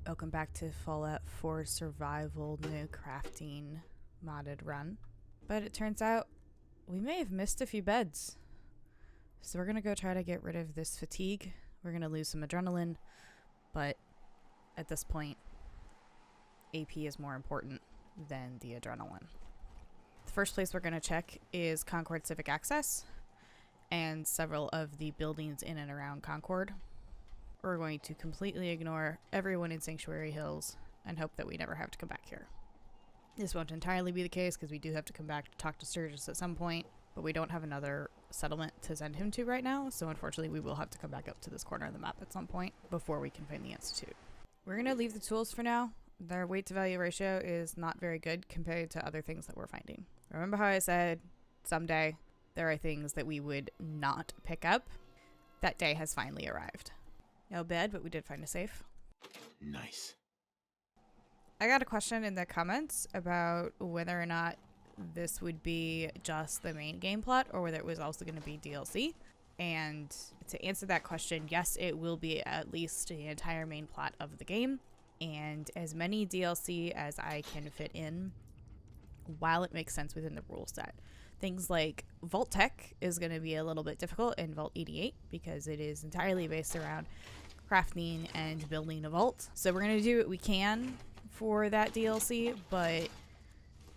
Welcome back to Fallout 4 Survival New Crafting modded run. But it turns out we may have missed a few beds. So we're going to go try to get rid of this fatigue. We're going to lose some adrenaline, but at this point, AP is more important than the adrenaline. The first place we're going to check is Concord Civic Access and several of the buildings in and around Concord. We're going to completely ignore everyone in Sanctuary Hills and hope that we never have to come back here. This won't entirely be the case because we do have to come back to talk to Sturgis at some point, but we don't have another settlement to send him to right now, so unfortunately we will have to come back up to this corner of the map at some point before we can find the Institute. We're going to leave the tools for now. Their weight to value ratio is not very good compared to other things that we're finding. Remember how I said someday there are things that we would not pick up? That day has finally arrived. No bed, but we did find a safe. Nice. I got a question in the comments about whether or not this would be just the main game plot or whether it was also going to be DLC. And to answer that question, yes, it will be at least the entire main plot of the game and as many DLC as I can fit in while it makes sense within the rule set. Things like Vault Tech is going to be a little bit difficult in Vault 88 because it is entirely based around crafting and building a vault. So we're going to do what we can for that DLC, but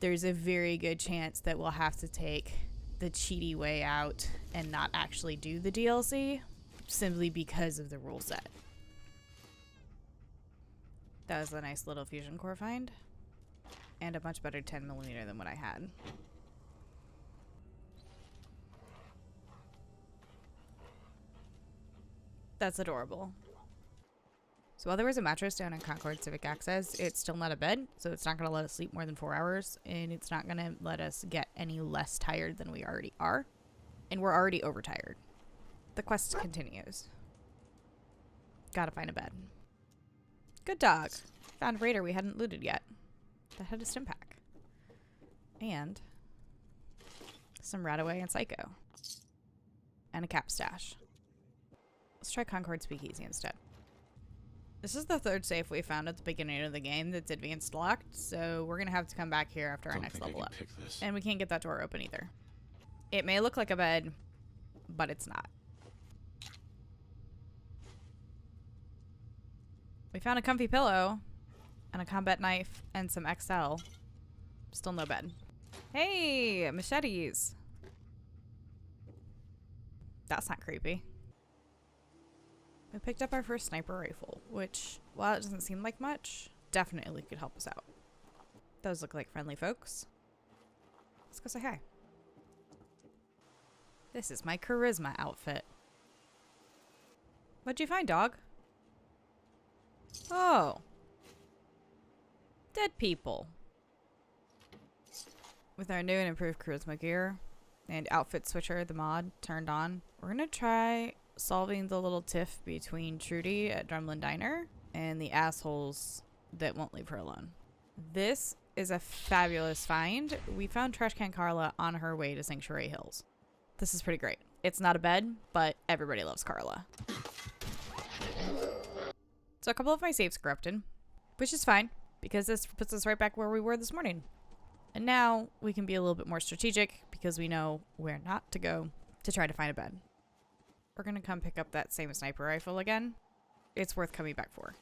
there's a very good chance that we'll have to take the cheaty way out and not actually do the DLC simply because of the rule set. That was a nice little fusion core find and a much better 10mm than what I had. That's adorable. So while there was a mattress down in Concord Civic Access, it's still not a bed, so it's not going to let us sleep more than 4 hours, and it's not going to let us get any less tired than we already are. And we're already overtired. The quest continues. Gotta find a bed. Good dog. Found a raider we hadn't looted yet. That had a stim pack. And some Radaway and Psycho. And a cap stash. Let's try Concord Speakeasy instead. This is the third safe we found at the beginning of the game that's advanced locked, so we're going to have to come back here after our next level up. And we can't get that door open either. It may look like a bed, but it's not. We found a comfy pillow and a combat knife and some XL. Still no bed. Hey, machetes. That's not creepy. We picked up our first sniper rifle, which, while it doesn't seem like much, definitely could help us out. Those look like friendly folks. Let's go say hi. This is my charisma outfit. What'd you find, dog? Oh. Dead people. With our new and improved charisma gear and outfit switcher, the mod, turned on, we're gonna try solving the little tiff between Trudy at Drumlin Diner and the assholes that won't leave her alone. This is a fabulous find. We found Trash Can Carla on her way to Sanctuary Hills. This is pretty great. It's not a bed, but everybody loves Carla. So a couple of my saves corrupted, which is fine because this puts us right back where we were this morning. And now we can be a little bit more strategic because we know where not to go to try to find a bed. We're going to come pick up that same sniper rifle again. It's worth coming back for.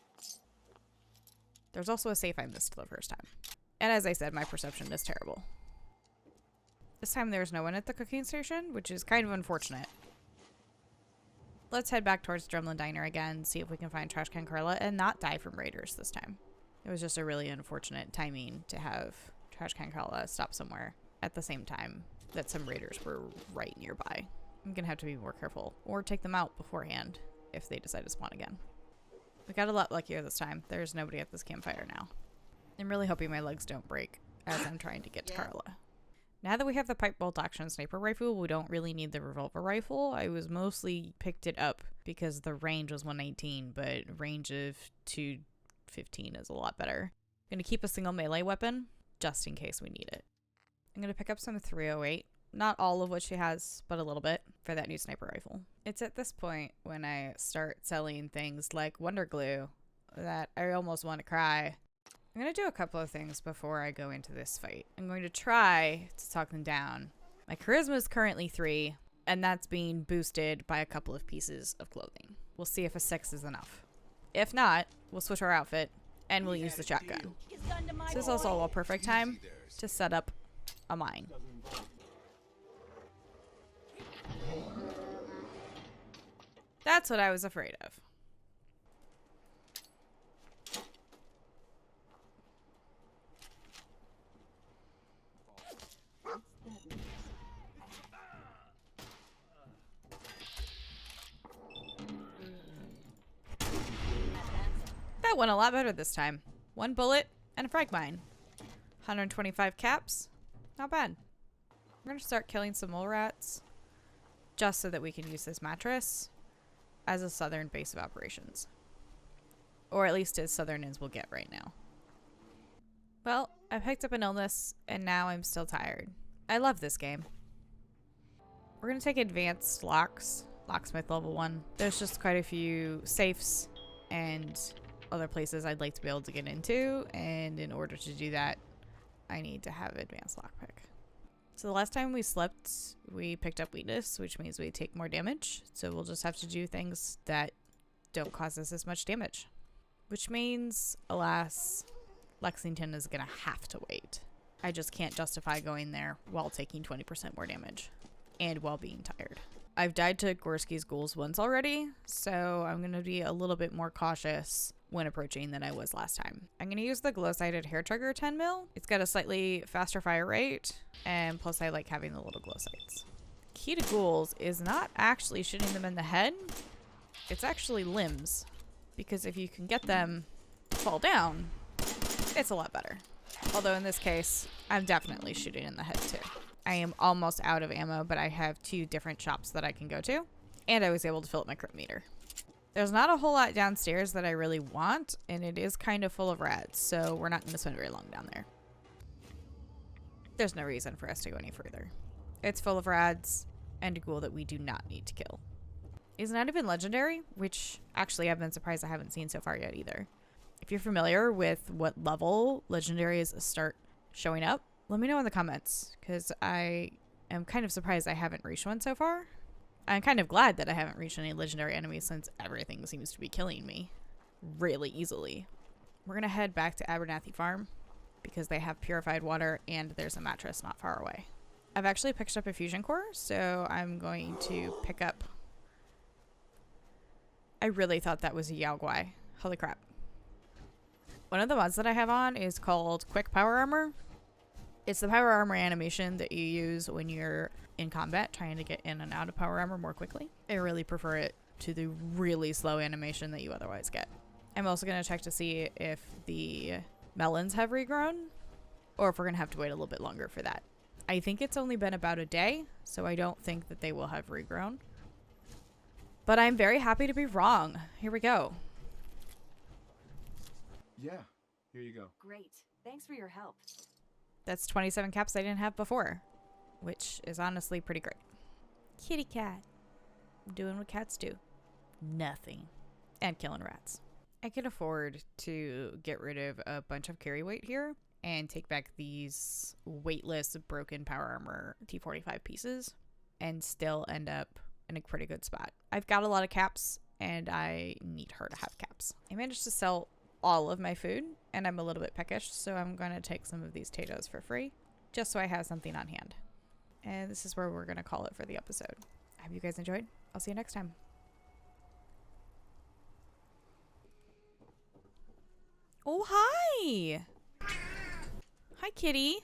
There's also a safe I missed the first time. And as I said, my perception is terrible. This time there's no one at the cooking station, which is kind of unfortunate. Let's head back towards Drumlin Diner again, see if we can find Trash Can Carla and not die from raiders this time. It was just a really unfortunate timing to have Trash Can Carla stop somewhere at the same time that some raiders were right nearby. I'm gonna have to be more careful or take them out beforehand if they decide to spawn again. We got a lot luckier this time. There's nobody at this campfire now. I'm really hoping my legs don't break as I'm trying to get to Carla. Now that we have the pipe bolt action sniper rifle, we don't really need the revolver rifle. I was mostly picked it up because the range was 119, but range of 215 is a lot better. I'm gonna keep a single melee weapon just in case we need it. I'm gonna pick up some 308. Not all of what she has, but a little bit for that new sniper rifle. It's at this point when I start selling things like Wonder Glue that I almost want to cry. I'm going to do a couple of things before I go into this fight. I'm going to try to talk them down. My charisma is currently 3, and that's being boosted by a couple of pieces of clothing. We'll see if a 6 is enough. If not, we'll switch our outfit, and we'll use the shotgun. This is also a perfect time to set up a mine. That's what I was afraid of. That went a lot better this time. 1 bullet and a frag mine. 125 caps. Not bad. We're going to start killing some mole rats just so that we can use this mattress as a southern base of operations. Or at least as southern as we'll get right now. Well, I picked up an illness and now I'm still tired. I love this game. We're going to take advanced locks. Locksmith level 1. There's just quite a few safes and other places I'd like to be able to get into, and in order to do that I need to have advanced lockpick. So the last time we slept we picked up weakness, which means we take more damage, so we'll just have to do things that don't cause us as much damage, which means, alas, Lexington is gonna have to wait. I just can't justify going there while taking 20% more damage and while being tired. I've died to Gorski's ghouls once already, so I'm going to be a little bit more cautious when approaching than I was last time. I'm going to use the glow-sighted hair trigger 10 mil. It's got a slightly faster fire rate, and plus I like having the little glow sights. Key to ghouls is not actually shooting them in the head, it's actually limbs, because if you can get them to fall down, it's a lot better. Although in this case, I'm definitely shooting in the head too. I am almost out of ammo, but I have 2 different shops that I can go to, and I was able to fill up my crit meter. There's not a whole lot downstairs that I really want, and it is kind of full of rats, so we're not going to spend very long down there. There's no reason for us to go any further. It's full of rats and a ghoul that we do not need to kill. It's not even legendary, which actually I've been surprised I haven't seen so far yet either. If you're familiar with what level legendaries start showing up, let me know in the comments, because I am kind of surprised I haven't reached one so far. I'm kind of glad that I haven't reached any legendary enemies since everything seems to be killing me really easily. We're going to head back to Abernathy Farm because they have purified water and there's a mattress not far away. I've actually picked up a fusion core, so I'm going to pick up... I really thought that was a Yao Guai. Holy crap. One of the mods that I have on is called Quick Power Armor. It's the power armor animation that you use when you're in combat trying to get in and out of power armor more quickly. I really prefer it to the really slow animation that you otherwise get. I'm also going to check to see if the melons have regrown or if we're going to have to wait a little bit longer for that. I think it's only been about a day, so I don't think that they will have regrown. But I'm very happy to be wrong. Here we go. Yeah, here you go. Great. Thanks for your help. That's 27 caps I didn't have before, which is honestly pretty great. Kitty cat. Doing what cats do. Nothing. And killing rats. I can afford to get rid of a bunch of carry weight here and take back these weightless broken power armor T45 pieces and still end up in a pretty good spot. I've got a lot of caps and I need her to have caps. I managed to sell all of my food and I'm a little bit peckish, so I'm going to take some of these potatoes for free just so I have something on hand. And this is where we're going to call it for the episode. I hope you guys enjoyed. I'll see you next time. Oh, hi! Hi, kitty.